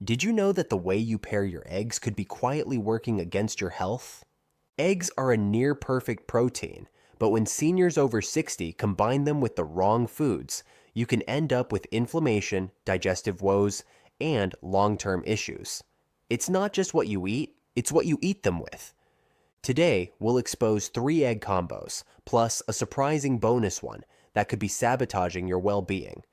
Did you know that the way you pair your eggs could be quietly working against your health? Eggs are a near perfect protein, but when seniors over 60 combine them with the wrong foods, you can end up with inflammation, digestive woes, and long-term issues. It's not just what you eat, it's what you eat them with. Today, we'll expose 3 egg combos, plus a surprising bonus one that could be sabotaging your well-being.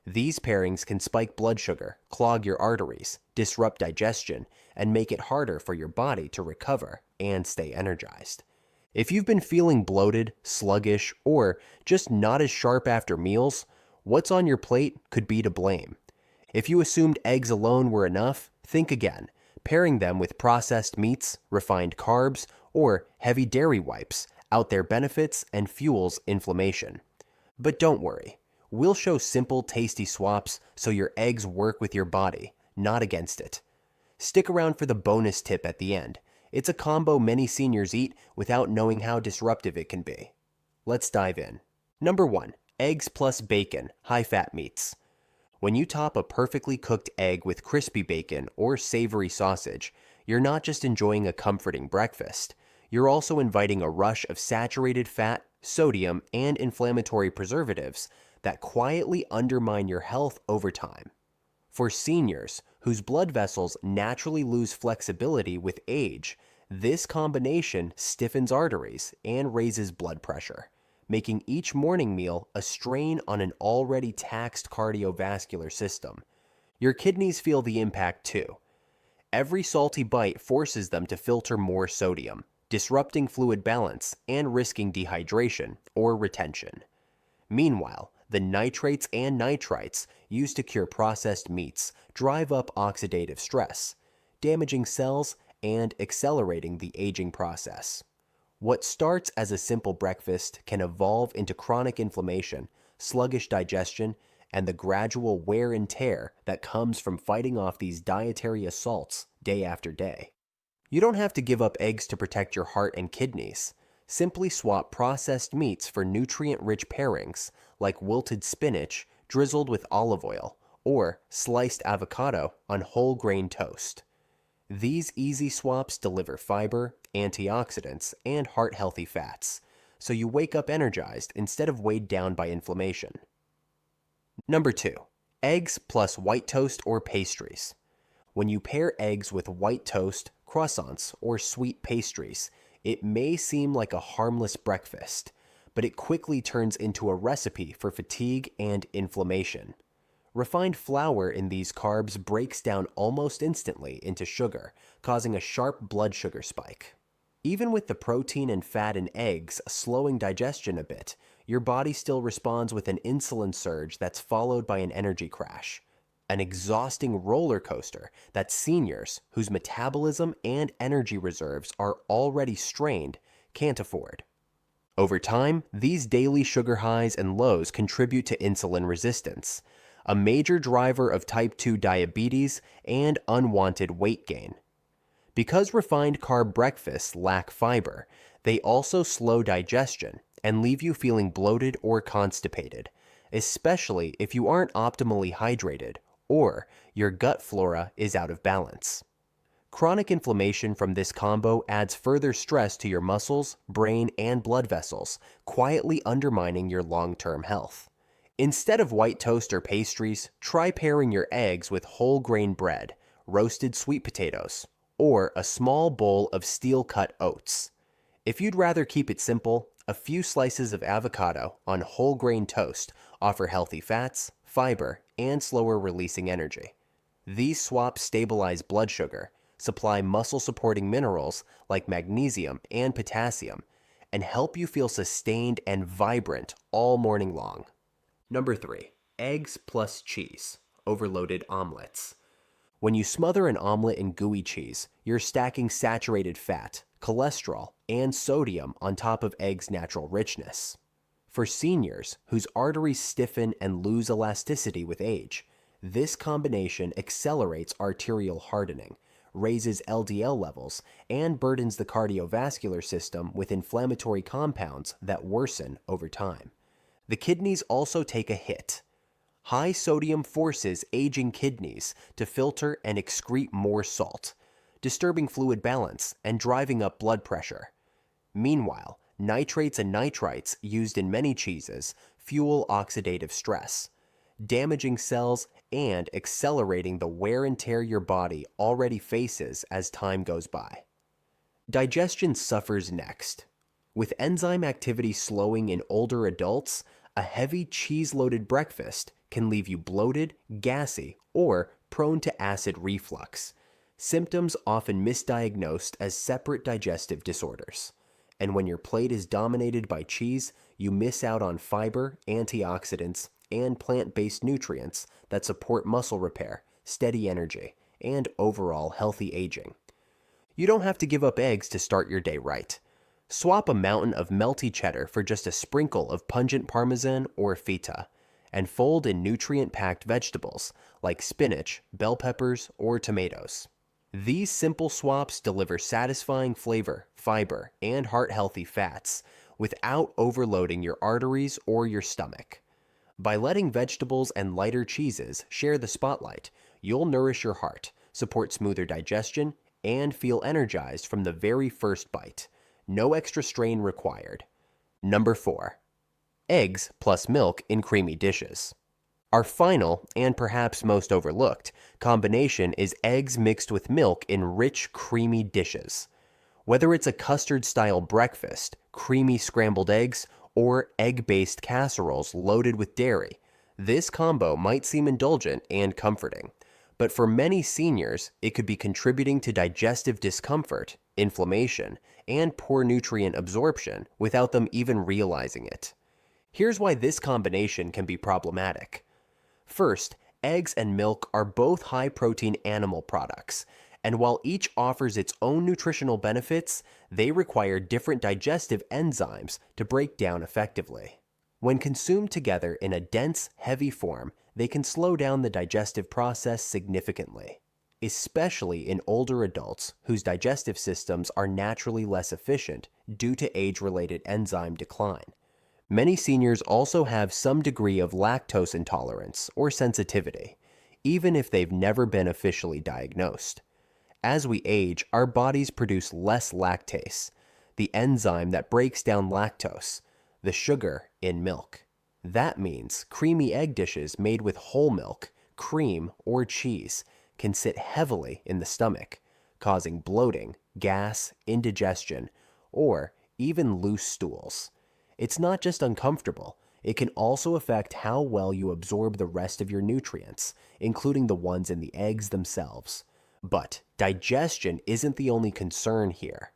These pairings can spike blood sugar, clog your arteries, disrupt digestion, and make it harder for your body to recover and stay energized. If you've been feeling bloated, sluggish, or just not as sharp after meals, what's on your plate could be to blame. If you assumed eggs alone were enough, think again. Pairing them with processed meats, refined carbs, or heavy dairy wipes out their benefits and fuels inflammation. But don't worry. We'll show simple, tasty swaps so your eggs work with your body, not against it. Stick around for the bonus tip at the end. It's a combo many seniors eat without knowing how disruptive it can be. Let's dive in. Number 1. Eggs plus bacon, high-fat meats. When you top a perfectly cooked egg with crispy bacon or savory sausage, you're not just enjoying a comforting breakfast. You're also inviting a rush of saturated fat, sodium, and inflammatory preservatives that quietly undermine your health over time. For seniors whose blood vessels naturally lose flexibility with age, this combination stiffens arteries and raises blood pressure, making each morning meal a strain on an already taxed cardiovascular system. Your kidneys feel the impact too. Every salty bite forces them to filter more sodium, disrupting fluid balance and risking dehydration or retention. Meanwhile, the nitrates and nitrites used to cure processed meats drive up oxidative stress, damaging cells and accelerating the aging process. What starts as a simple breakfast can evolve into chronic inflammation, sluggish digestion, and the gradual wear and tear that comes from fighting off these dietary assaults day after day. You don't have to give up eggs to protect your heart and kidneys. Simply swap processed meats for nutrient-rich pairings like wilted spinach drizzled with olive oil or sliced avocado on whole grain toast. These easy swaps deliver fiber, antioxidants, and heart-healthy fats, so you wake up energized instead of weighed down by inflammation. Number 2. Eggs plus white toast or pastries. When you pair eggs with white toast, croissants, or sweet pastries, it may seem like a harmless breakfast, but it quickly turns into a recipe for fatigue and inflammation. Refined flour in these carbs breaks down almost instantly into sugar, causing a sharp blood sugar spike. Even with the protein and fat in eggs slowing digestion a bit, your body still responds with an insulin surge that's followed by an energy crash. An exhausting roller coaster that seniors, whose metabolism and energy reserves are already strained, can't afford. Over time, these daily sugar highs and lows contribute to insulin resistance, a major driver of type 2 diabetes and unwanted weight gain. Because refined carb breakfasts lack fiber, they also slow digestion and leave you feeling bloated or constipated, especially if you aren't optimally hydrated or your gut flora is out of balance. Chronic inflammation from this combo adds further stress to your muscles, brain, and blood vessels, quietly undermining your long-term health. Instead of white toast or pastries, try pairing your eggs with whole grain bread, roasted sweet potatoes, or a small bowl of steel-cut oats. If you'd rather keep it simple, a few slices of avocado on whole grain toast offer healthy fats, fiber, and slower releasing energy. These swaps stabilize blood sugar, supply muscle-supporting minerals like magnesium and potassium, and help you feel sustained and vibrant all morning long. Number 3. Eggs plus cheese, overloaded omelets. When you smother an omelet in gooey cheese, you're stacking saturated fat, cholesterol, and sodium on top of eggs' natural richness. For seniors whose arteries stiffen and lose elasticity with age, this combination accelerates arterial hardening, raises LDL levels, and burdens the cardiovascular system with inflammatory compounds that worsen over time. The kidneys also take a hit. High sodium forces aging kidneys to filter and excrete more salt, disturbing fluid balance and driving up blood pressure. Meanwhile, nitrates and nitrites used in many cheeses fuel oxidative stress, damaging cells and accelerating the wear and tear your body already faces as time goes by. Digestion suffers next. With enzyme activity slowing in older adults, a heavy cheese-loaded breakfast can leave you bloated, gassy, or prone to acid reflux, symptoms often misdiagnosed as separate digestive disorders. And when your plate is dominated by cheese, you miss out on fiber, antioxidants, and plant-based nutrients that support muscle repair, steady energy, and overall healthy aging. You don't have to give up eggs to start your day right. Swap a mountain of melty cheddar for just a sprinkle of pungent parmesan or feta, and fold in nutrient-packed vegetables like spinach, bell peppers, or tomatoes. These simple swaps deliver satisfying flavor, fiber, and heart-healthy fats without overloading your arteries or your stomach. By letting vegetables and lighter cheeses share the spotlight, you'll nourish your heart, support smoother digestion, and feel energized from the very first bite. No extra strain required. Number 4. Eggs plus milk in creamy dishes. Our final, and perhaps most overlooked, combination is eggs mixed with milk in rich, creamy dishes. Whether it's a custard-style breakfast, creamy scrambled eggs, or egg-based casseroles loaded with dairy, this combo might seem indulgent and comforting. But for many seniors, it could be contributing to digestive discomfort, inflammation, and poor nutrient absorption without them even realizing it. Here's why this combination can be problematic. First, eggs and milk are both high-protein animal products, and while each offers its own nutritional benefits, they require different digestive enzymes to break down effectively. When consumed together in a dense, heavy form, they can slow down the digestive process significantly, especially in older adults whose digestive systems are naturally less efficient due to age-related enzyme decline. Many seniors also have some degree of lactose intolerance or sensitivity, even if they've never been officially diagnosed. As we age, our bodies produce less lactase, the enzyme that breaks down lactose, the sugar in milk. That means creamy egg dishes made with whole milk, cream, or cheese can sit heavily in the stomach, causing bloating, gas, indigestion, or even loose stools. It's not just uncomfortable, it can also affect how well you absorb the rest of your nutrients, including the ones in the eggs themselves. But digestion isn't the only concern here.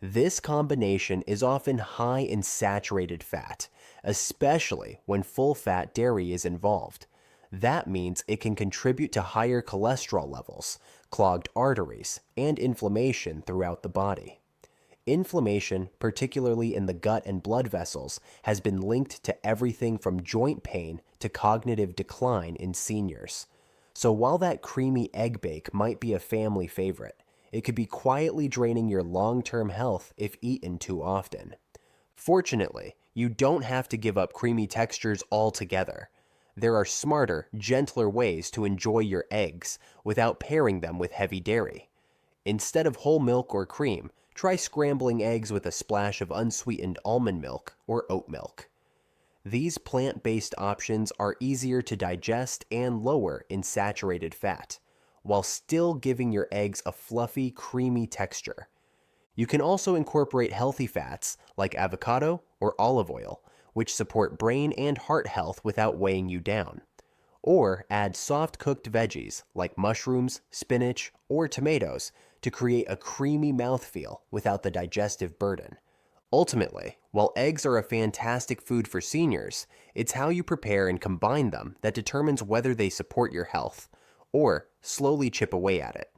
This combination is often high in saturated fat, especially when full-fat dairy is involved. That means it can contribute to higher cholesterol levels, clogged arteries, and inflammation throughout the body. Inflammation, particularly in the gut and blood vessels, has been linked to everything from joint pain to cognitive decline in seniors. So while that creamy egg bake might be a family favorite, it could be quietly draining your long-term health if eaten too often. Fortunately, you don't have to give up creamy textures altogether. There are smarter, gentler ways to enjoy your eggs without pairing them with heavy dairy. Instead of whole milk or cream, try scrambling eggs with a splash of unsweetened almond milk or oat milk. These plant-based options are easier to digest and lower in saturated fat, while still giving your eggs a fluffy, creamy texture. You can also incorporate healthy fats like avocado or olive oil, which support brain and heart health without weighing you down. Or add soft-cooked veggies like mushrooms, spinach, or tomatoes to create a creamy mouthfeel without the digestive burden. Ultimately, while eggs are a fantastic food for seniors, it's how you prepare and combine them that determines whether they support your health or slowly chip away at it.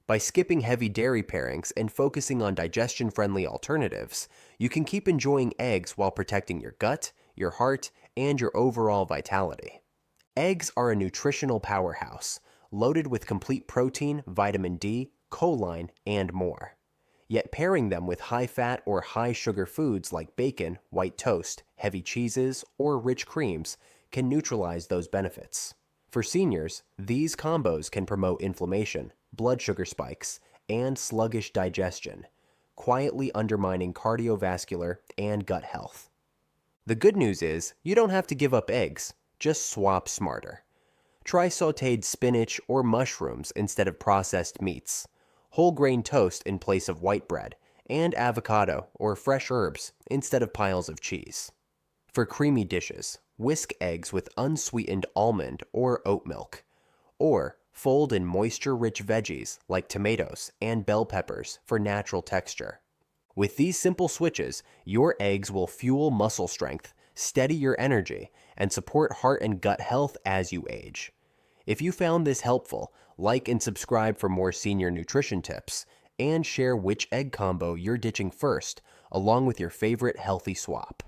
By skipping heavy dairy pairings and focusing on digestion-friendly alternatives, you can keep enjoying eggs while protecting your gut, your heart, and your overall vitality. Eggs are a nutritional powerhouse, loaded with complete protein, vitamin D, choline, and more. Yet pairing them with high-fat or high-sugar foods like bacon, white toast, heavy cheeses, or rich creams can neutralize those benefits. For seniors, these combos can promote inflammation, blood sugar spikes, and sluggish digestion, quietly undermining cardiovascular and gut health. The good news is you don't have to give up eggs, just swap smarter. Try sautéed spinach or mushrooms instead of processed meats, whole grain toast in place of white bread, and avocado or fresh herbs instead of piles of cheese. For creamy dishes, whisk eggs with unsweetened almond or oat milk, or fold in moisture-rich veggies like tomatoes and bell peppers for natural texture. With these simple switches, your eggs will fuel muscle strength, steady your energy, and support heart and gut health as you age. If you found this helpful, like and subscribe for more senior nutrition tips, and share which egg combo you're ditching first, along with your favorite healthy swap.